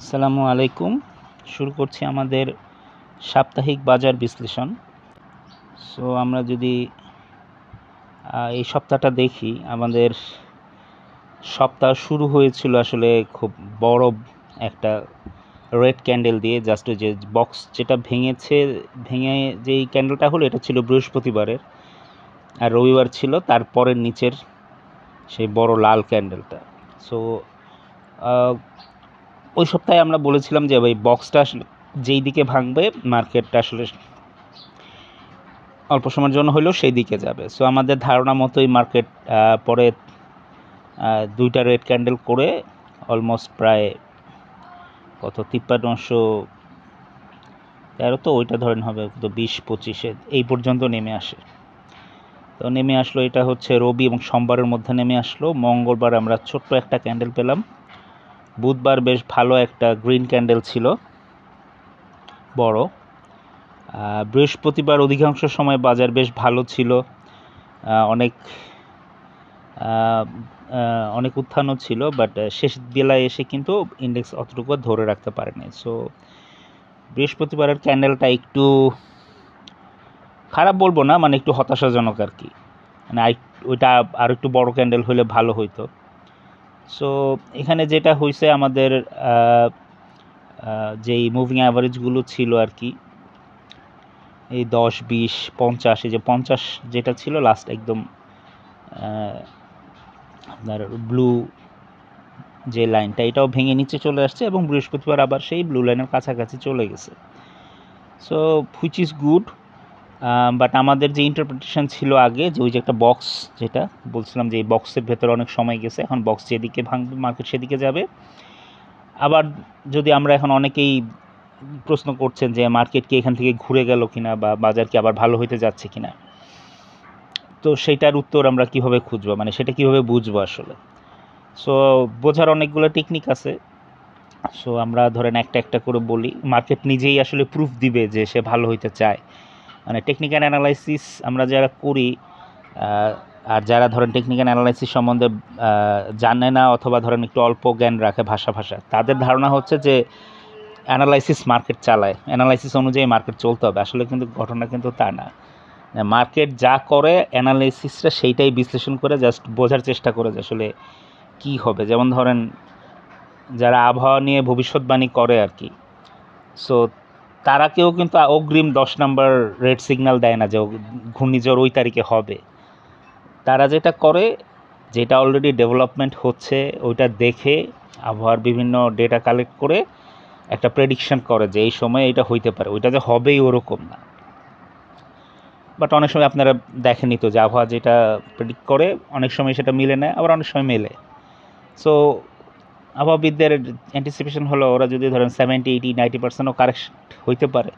আসসালামু আলাইকুম। শুরু করছি আমাদের সাপ্তাহিক বাজার বিশ্লেষণ। সো আমরা যদি এই সপ্তাহটা দেখি, আমাদের সপ্তাহ শুরু হয়েছিল আসলে খুব বড় একটা রেড ক্যান্ডেল দিয়ে। জাস্ট যে বক্স যেটা ভেঙে যেই ক্যান্ডেলটা হলো, এটা ছিল বৃহস্পতিবারের, আর রবিবার ছিল তারপরের নিচের সেই বড় লাল ক্যান্ডেলটা। সো ওই সপ্তাহে আমরা বলেছিলাম যে ভাই বক্সটা আসলে যেই দিকে ভাঙবে, মার্কেটটা আসলে অল্প সময়ের জন্য হলেও সেই দিকে যাবে। সো আমাদের ধারণা মতোই মার্কেট পরে দুইটা রেড ক্যান্ডেল করে অলমোস্ট প্রায় কত 5313, তো ওইটা ধরেন হবে তো 20-25 এই পর্যন্ত নেমে আসে। তো নেমে আসলো, এটা হচ্ছে রবি এবং সোমবারের মধ্যে নেমে আসলো। মঙ্গলবার আমরা ছোট্ট একটা ক্যান্ডেল পেলাম। বুধবার বেশ ভালো একটা গ্রিন ক্যান্ডেল ছিল, বড়। বৃহস্পতিবার অধিকাংশ সময় বাজার বেশ ভালো ছিল, অনেক অনেক উত্থানও ছিল, বাট শেষ বেলায় এসে কিন্তু ইন্ডেক্স অতটুকু ধরে রাখতে পারেনি। সো বৃহস্পতিবারের ক্যান্ডেলটা একটু খারাপ বলবো না, মানে একটু হতাশাজনক আর কি। মানে ওইটা আর একটু বড় ক্যান্ডেল হলে ভালো হইতো। সো এখানে যেটা হয়েছে, আমাদের যেই মুভিং অ্যাভারেজগুলো ছিল আর কি, এই 10, 20, 50, এই যে 50 যেটা ছিল লাস্ট একদম আপনার ব্লু যে লাইনটা, এটাও ভেঙে নিচে চলে আসছে এবং বৃহস্পতিবার আবার সেই ব্লু লাইনের কাছাকাছি চলে গেছে। So which is good, but আমাদের যে ইন্টারপ্রিটেশন ছিল আগে, যে ওই যে একটা বক্স, যেটা বলছিলাম যে এই বক্সের ভেতরে অনেক সময় গেছে, এখন বক্স যেদিকে ভাঙবে মার্কেট সেদিকে যাবে। আবার যদি আমরা এখন অনেকেই প্রশ্ন করছেন যে মার্কেট কি এখান থেকে ঘুরে গেল কিনা, বা বাজার কি আবার ভালো হইতে যাচ্ছে কিনা, তো সেইটার উত্তর আমরা কিভাবে খুঁজবো, মানে সেটা কিভাবে বুঝবো আসলে। সো বোঝার অনেকগুলো টেকনিক আছে। সো আমরা ধরেন একটা একটা করে বলি। মার্কেট নিজেই আসলে প্রুফ দিবে যে সে ভালো হইতে চায়। মানে টেকনিক্যাল অ্যানালাইসিস আমরা যারা করি, আর যারা ধরেন টেকনিক্যাল অ্যানালাইসিস সম্বন্ধে জানে না, অথবা ধরেন একটু অল্প জ্ঞান রাখে ভাষা, তাদের ধারণা হচ্ছে যে অ্যানালাইসিস মার্কেট চালায়, অ্যানালাইসিস অনুযায়ী মার্কেট চলতে হবে। আসলে কিন্তু ঘটনা কিন্তু তা না। মার্কেট যা করে, অ্যানালাইসিসটা সেইটাই বিশ্লেষণ করে জাস্ট বোঝার চেষ্টা করে যে আসলে কী হবে। যেমন ধরেন যারা আবহাওয়া নিয়ে ভবিষ্যৎবাণী করে আর কি, সো তারা কেউ কিন্তু অগ্রিম 10 নম্বর রেড সিগন্যাল দেয় না যে ঘূর্ণিঝড় ওই তারিখে হবে। তারা যেটা করে, যেটা অলরেডি ডেভেলপমেন্ট হচ্ছে ওইটা দেখে আবহাওয়ার বিভিন্ন ডেটা কালেক্ট করে একটা প্রেডিকশন করে যে এই সময় এটা হইতে পারে, ওইটা যে হবেই ওরকম না। বাট অনেক সময় আপনারা দেখেনি তো যে আবহাওয়া যেটা প্রেডিক্ট করে অনেক সময় সেটা মিলে না, আবার অনেক সময় মেলে। সো আবহাওয়াবিদদের অ্যান্টিসিপেশন হলো ওরা যদি ধরেন 70, 80, 90%ও কারেক্ট হইতে পারে,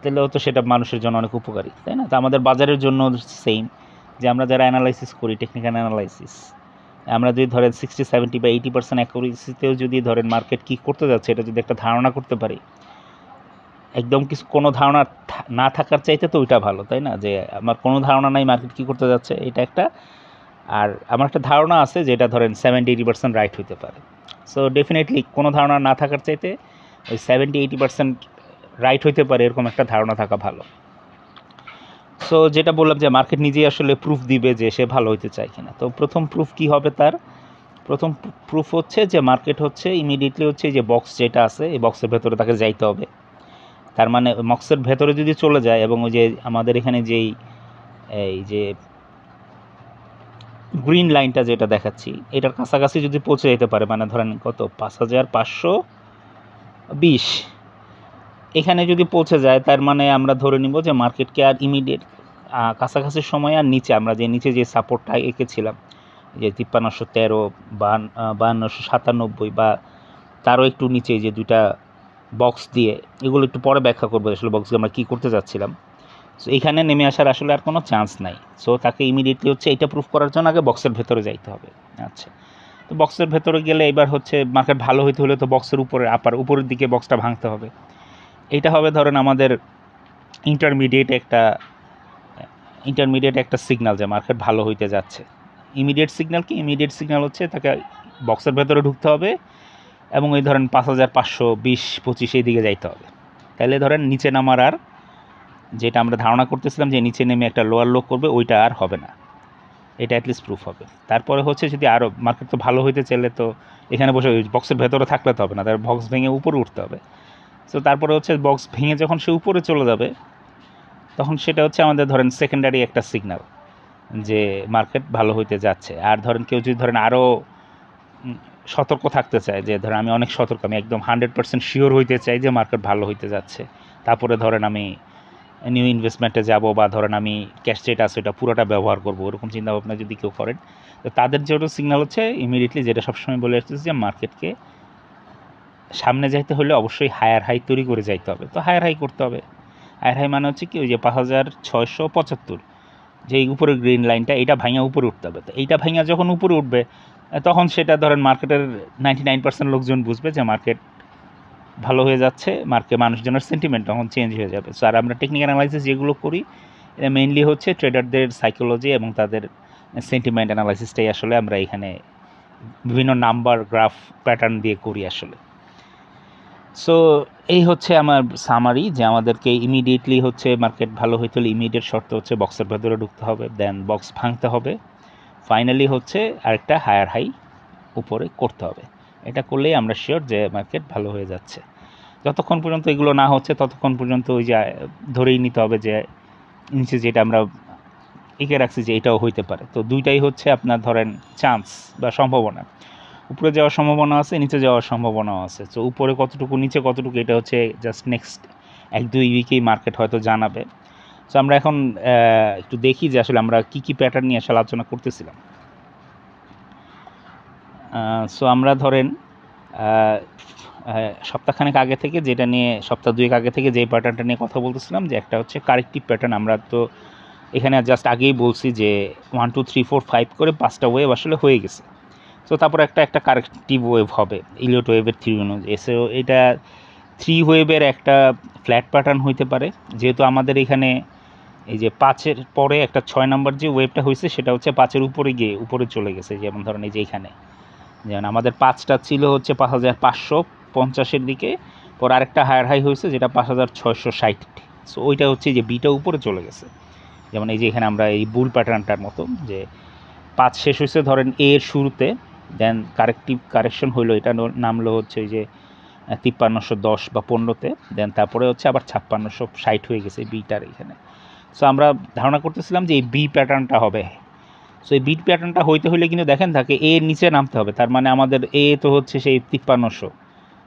তাহলেও তো সেটা মানুষের জন্য অনেক উপকারী, তাই না? তো আমাদের বাজারের জন্য সেম, যে আমরা যারা অ্যানালাইসিস করি, টেকনিক্যাল অ্যানালাইসিস, আমরা যদি ধরেন 60, 70 বা 80% অ্যাকুরেসিতেও যদি ধরেন মার্কেট কী করতে যাচ্ছে এটা যদি একটা ধারণা করতে পারি, একদম কিছু কোনো ধারণা না থাকার চাইতে তো ওইটা ভালো, তাই না? যে আমার কোনো ধারণা নাই মার্কেট কী করতে যাচ্ছে, এটা একটা। আর আমার একটা ধারণা আছে যেটা ধরেন 70-80% রাইট হইতে পারে। সো ডেফিনেটলি কোনো ধারণা না থাকার চাইতে ওই 70-80% রাইট হইতে পারে এরকম একটা ধারণা থাকা ভালো। সো যেটা বললাম যে মার্কেট নিজেই আসলে প্রুফ দিবে যে সে ভালো হইতে চায় কিনা। তো প্রথম প্রুফ কি হবে, তার প্রথম প্রুফ হচ্ছে যে মার্কেট হচ্ছে ইমিডিয়েটলি হচ্ছে যে বক্স যেটা আছে এই বক্সের ভেতরে তাকে যাইতে হবে। তার মানে বক্সের ভেতরে যদি চলে যায়, এবং ওই যে আমাদের এখানে যেই এই যে গ্রিন লাইনটা যেটা দেখাচ্ছি, এটার কাছাকাছি যদি পৌঁছে যেতে পারে, মানে ধরেন কত 5520, এখানে যদি পৌঁছে যায়, তার মানে আমরা ধরে নিব যে মার্কেটকে আর ইমিডিয়েট কাছাকাছি সময় আর নিচে, আমরা যে নিচে যে সাপোর্টটা এঁকেছিলাম যে 5313 বা 5297, বা তারও একটু নিচে যে দুইটা বক্স দিয়ে, এগুলো একটু পরে ব্যাখ্যা করবো আসলে বক্সকে আমরা কী করতে যাচ্ছিলাম। সো এইখানে নেমে আসার আসলে আর কোনো চান্স নাই। সো তাকে ইমিডিয়েটলি হচ্ছে এটা প্রুফ করার জন্য আগে বক্সের ভেতরে যাইতে হবে। আচ্ছা, তো বক্সের ভেতরে গেলে এবার হচ্ছে মার্কেট ভালো হইতে হলে তো বক্সের উপরে উপরের দিকে বক্সটা ভাঙতে হবে। এইটা হবে ধরেন আমাদের ইন্টারমিডিয়েট একটা সিগন্যাল যে মার্কেট ভালো হইতে যাচ্ছে। ইমিডিয়েট সিগন্যাল কি? ইমিডিয়েট সিগন্যাল হচ্ছে তাকে বক্সের ভেতরে ঢুকতে হবে, এবং এই ধরেন 5520-25 এই দিকে যাইতে হবে। তাহলে ধরেন নিচে নামার আর যেটা আমরা ধারণা করতেছিলাম যে নিচে নেমে একটা লোয়ার লো করবে, ওইটা আর হবে না। এটা অ্যাটলিস্ট প্রুফ হবে। তারপরে হচ্ছে যদি আরও মার্কেট তো ভালো হইতে চাইলে তো এখানে বসে বক্সের ভেতরে থাকলে তো হবে না, তার বক্স ভেঙে উপরে উঠতে হবে। সো তারপরে হচ্ছে বক্স ভেঙে যখন সে উপরে চলে যাবে তখন সেটা হচ্ছে আমাদের ধরেন সেকেন্ডারি একটা সিগন্যাল যে মার্কেট ভালো হইতে যাচ্ছে। আর ধরেন কেউ যদি ধরেন আরও সতর্ক থাকতে চায়, যে ধরেন আমি অনেক সতর্ক, আমি একদম 100% শিওর হইতে চাই যে মার্কেট ভালো হইতে যাচ্ছে, তারপরে ধরেন আমি নিউ ইনভেস্টমেন্টে যাব বা ধরেন আমি ক্যাশ যেটা আছে ওটা পুরোটা ব্যবহার করবো, এরকম চিন্তাভাবনা যদি কেউ করেন, তো তাদের যেটা সিগন্যাল হচ্ছে ইমিডিয়েটলি যেটা সবসময় বলে আসছে যে মার্কেটকে সামনে যাইতে হলে অবশ্যই হায়ার হাই তৈরি করে যাইতে হবে। তো হায়ার হাই করতে হবে। হায়ার হাই মানে হচ্ছে কি, ওই যে 5675 যে উপরে গ্রিন লাইনটা, এটা ভাঙা উপরে উঠতে হবে। তো এইটা ভাঙা যখন উপরে উঠবে তখন সেটা ধরেন মার্কেটের 99% লোকজন বুঝবে যে মার্কেট ভালো হয়ে যাচ্ছে, মানুষজনের সেন্টিমেন্ট তখন চেঞ্জ হয়ে যাবে। সো আর আমরা টেকনিক্যাল অ্যানালাইসিস যেগুলো করি এটা মেইনলি হচ্ছে ট্রেডারদের সাইকোলজি এবং তাদের সেন্টিমেন্ট অ্যানালাইসিসটাই আসলে আমরা এখানে বিভিন্ন নাম্বার, গ্রাফ, প্যাটার্ন দিয়ে করি আসলে। সো এই হচ্ছে আমার সামারি, যে আমাদেরকে ইমিডিয়েটলি হচ্ছে মার্কেট ভালো হইতে হলে ইমিডিয়েট শর্ত হচ্ছে বক্সের ভেতরে ঢুকতে হবে, দেন বক্স ভাঙতে হবে, ফাইনালি হচ্ছে আরেকটা হায়ার হাই উপরে করতে হবে। এটা করলেই আমরা শিওর যে মার্কেট ভালো হয়ে যাচ্ছে। যতক্ষণ পর্যন্ত এগুলো না হচ্ছে ততক্ষণ পর্যন্ত ওই যে ধরেই নিতে হবে যে নিচে যেটা আমরা এঁকে রাখছি যে এটাও হইতে পারে। তো দুইটাই হচ্ছে আপনার ধরেন চান্স বা সম্ভাবনা, উপরে যাওয়ার সম্ভাবনা আছে, নিচে যাওয়ার সম্ভাবনাও আছে। তো উপরে কতটুকু, নিচে কতটুকু, এটা হচ্ছে জাস্ট নেক্সট 1-2 উইকেই মার্কেট হয়তো জানাবে। সো আমরা এখন একটু দেখি যে আসলে আমরা কী প্যাটার্ন নিয়ে আসলে আলোচনা করতেছিলাম। সো আমরা ধরেন সপ্তাহখানেক আগে থেকে যেটা নিয়ে, সপ্তাহ 2 আগে থেকে যে প্যাটার্নটা নিয়ে কথা বলতেছিলাম, যে একটা হচ্ছে কারেক্টিভ প্যাটার্ন। আমরা তো এখানে জাস্ট আগেই বলছি যে 1 2 3 4 5 করে 5টা ওয়েভ আসলে হয়ে গেছে। সো তারপর একটা কারেক্টিভ ওয়েভ হবে ইলিয়ট ওয়েভের থিওরি অনুযায়ী। সো এটা 3 ওয়েভের একটা ফ্ল্যাট প্যাটার্ন হইতে পারে, যেহেতু আমাদের এখানে এই যে 5-এর পরে একটা 6 নাম্বার যে ওয়েভটা হয়েছে সেটা হচ্ছে 5-এর উপরে গিয়ে উপরে চলে গেছে। যেমন ধরেন এই যে এখানে যেমন আমাদের 5টা ছিল হচ্ছে 5550-এর দিকে, পর আরেকটা হায়ার হাই হয়েছে যেটা 5660। সো ওইটা হচ্ছে যে বিটা উপরে চলে গেছে। যেমন এই যে এখানে আমরা এই বুল প্যাটার্নটার মতো, যে 5 শেষ হয়েছে ধরেন এর শুরুতে, দেন কারেকশন হইলো, এটা নামলো হচ্ছে ওই যে 5310 বা 15-তে, দেন তারপরে হচ্ছে আবার 5660 হয়ে গেছে বিটার এখানে। সো আমরা ধারণা করতেছিলাম যে এই বি প্যাটার্নটা হবে। সো এই বি প্যাটার্নটা হইতে হইলে কিন্তু দেখেন থাকে এর নিচে নামতে হবে, তার মানে আমাদের এ তো হচ্ছে সেই 5300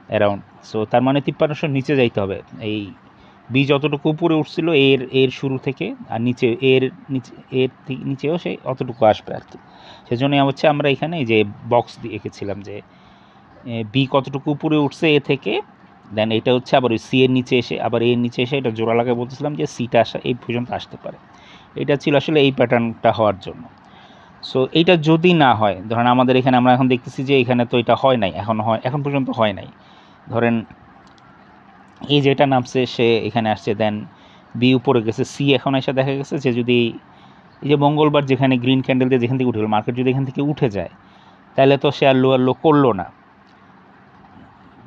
অ্যারাউন্ড। সো তার মানে 5300 নিচে যাইতে হবে। এই বি যতটুকু উপরে উঠছিল এর শুরু থেকে, আর নিচে এর নিচেও সেই অতটুকু আসবে আর কি। সেজন্যই হচ্ছে আমরা এখানে এই যে বক্স দিয়ে এঁকেছিলাম যে বি কতটুকু উপরে উঠছে এ থেকে, দেন এটা হচ্ছে আবার ওই সি এর নিচে এসে আবার এর নিচে এসে এটা জোড়া লাগায় বলতেছিলাম যে সিটা আসা এই পর্যন্ত আসতে পারে। এটা ছিল আসলে এই প্যাটার্নটা হওয়ার জন্য। সো এইটা যদি না হয়, ধরেন আমাদের এখানে আমরা এখন দেখতেছি যে এখানে তো এটা হয় নাই, এখন পর্যন্ত হয় নাই। ধরেন এই যেটা নামছে সে এখানে আসছে, দেন বি উপরে গেছে, সি এখন এসে দেখা গেছে যে যদি এই যে মঙ্গলবার যেখানে গ্রিন ক্যান্ডেল দিয়ে যেখান থেকে উঠে গেল মার্কেট, যদি এখান থেকে উঠে যায় তাহলে তো সে আর লোয়ার লো করলো না,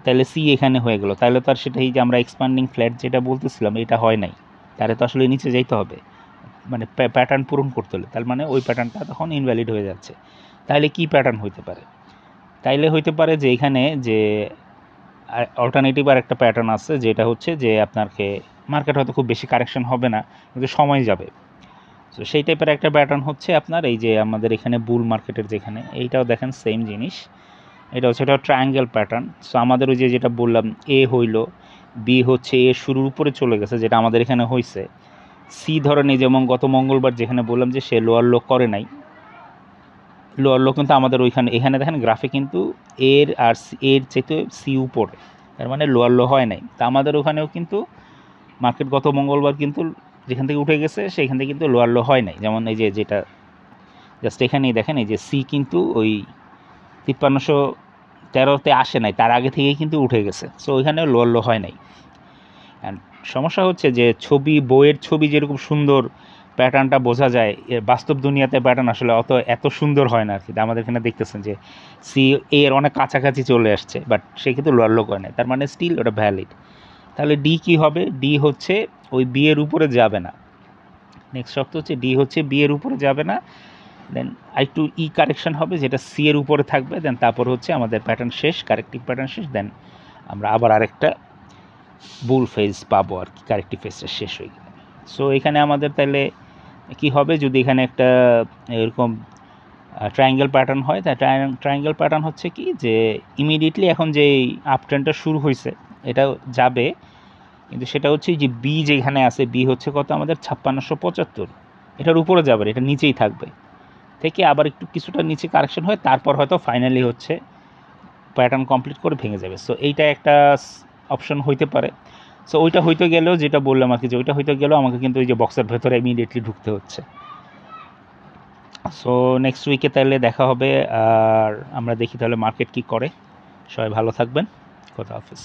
তাহলে সি এখানে হয়ে গেল, তাহলে তো আর সেটাই যে আমরা এক্সপান্ডিং ফ্ল্যাট যেটা বলতেছিলাম এটা হয় নাই, তাহলে তো আসলে নিচে যাইতে হবে, মানে প্যাটার্ন পূরণ করতে হলে। তার মানে ওই প্যাটার্নটা তখন ইনভ্যালিড হয়ে যাচ্ছে। তাহলে কি প্যাটার্ন হইতে পারে? তাইলে হইতে পারে যে এখানে যে অল্টারনেটিভ আর একটা প্যাটার্ন আছে, যেটা হচ্ছে যে আপনাকে মার্কেট হয়তো খুব বেশি কারেকশন হবে না, কিন্তু সময় যাবে। তো সেই টাইপের একটা প্যাটার্ন হচ্ছে আপনার এই যে আমাদের এখানে বুল মার্কেটের যেখানে, এইটাও দেখেন সেম জিনিস, এটা হচ্ছে এটা ট্রায়াঙ্গেল প্যাটার্ন। সো আমাদের ওই যে যেটা বললাম এ হইলো, বি হচ্ছে এ শুরুর উপরে চলে গেছে যেটা আমাদের এখানে হয়েছে, সি ধরেন এই যেমন গত মঙ্গলবার যেখানে বললাম যে সে লোয়ার লো করে নাই, লোয়ার লো কিন্তু আমাদের ওইখানে এখানে দেখেন গ্রাফে কিন্তু এর চাইতে সি উপরে, তার মানে লোয়ার লো হয় নাই। তা আমাদের ওখানেও কিন্তু মার্কেট গত মঙ্গলবার কিন্তু যেখান থেকে উঠে গেছে সেইখান থেকে কিন্তু লোয়ার লো হয় নাই। যেমন এই যে যেটা জাস্ট এখানেই দেখেন এই যে সি কিন্তু ওই 5313-তে আসে নাই, তার আগে থেকেই কিন্তু উঠে গেছে। সো ওইখানে লোয়ার লো হয় নাই। অ্যান্ড সমস্যা হচ্ছে যে বইয়ের ছবি যেরকম সুন্দর প্যাটার্নটা বোঝা যায়। বাস্তব দুনিয়াতে প্যাটার্ন আসলে এত সুন্দর হয় না আর কি। আমাদের এখানে দেখতেছেন যে সি এর অনেক কাছাকাছি চলে আসছে, বাট সে কিন্তু লড়লো করে না, তার মানে স্টিল ওটা ভ্যালিড। তাহলে ডি কি হবে? ডি হচ্ছে ওই বি এর উপরে যাবে না। নেক্সট শর্ত হচ্ছে ডি হচ্ছে বি এর উপরে যাবে না, দেন আরেকটু ই কারেকশন হবে যেটা সি এর উপরে থাকবে, দেন তারপর হচ্ছে আমাদের প্যাটার্ন শেষ, কারেক্টিভ প্যাটার্ন শেষ, দেন আমরা আবার আরেকটা বুল ফেজ পাবো আর কি, কারেক্টিভ ফেজটা শেষ হয়ে গেলে। সো এখানে আমাদের তাহলে কি হবে, যদি এখানে একটা এরকম ট্রায়াঙ্গেল প্যাটার্ন হয়, তা ট্রায়াঙ্গেল প্যাটার্ন হচ্ছে কি যে ইমিডিয়েটলি এখন যে আপ ট্রেন্ডটা শুরু হয়েছে এটা যাবে, কিন্তু সেটা হচ্ছে যে বি যেখানে আছে, বি হচ্ছে কত আমাদের 5675, এটার উপরে যাবে, এটা নিচেই থাকবে, থেকে আবার একটু কিছুটা নিচে কারেকশন হয়, তারপর হয়তো ফাইনালি হচ্ছে প্যাটার্ন কমপ্লিট করে ভেঙে যাবে। সো এইটা একটা অপশন হইতে পারে। সো ওইটা হইতে গেলেও যেটা বললাম আর কি, যে ওইটা হইতে গেলেও আমাকে কিন্তু ওই যে বক্সের ভেতরে ইমিডিয়েটলি ঢুকতে হচ্ছে। সো নেক্সট উইকে তাহলে দেখা হবে, আর আমরা দেখি তাহলে মার্কেট কি করে। সবাই ভালো থাকবেন, খোদা হাফেজ।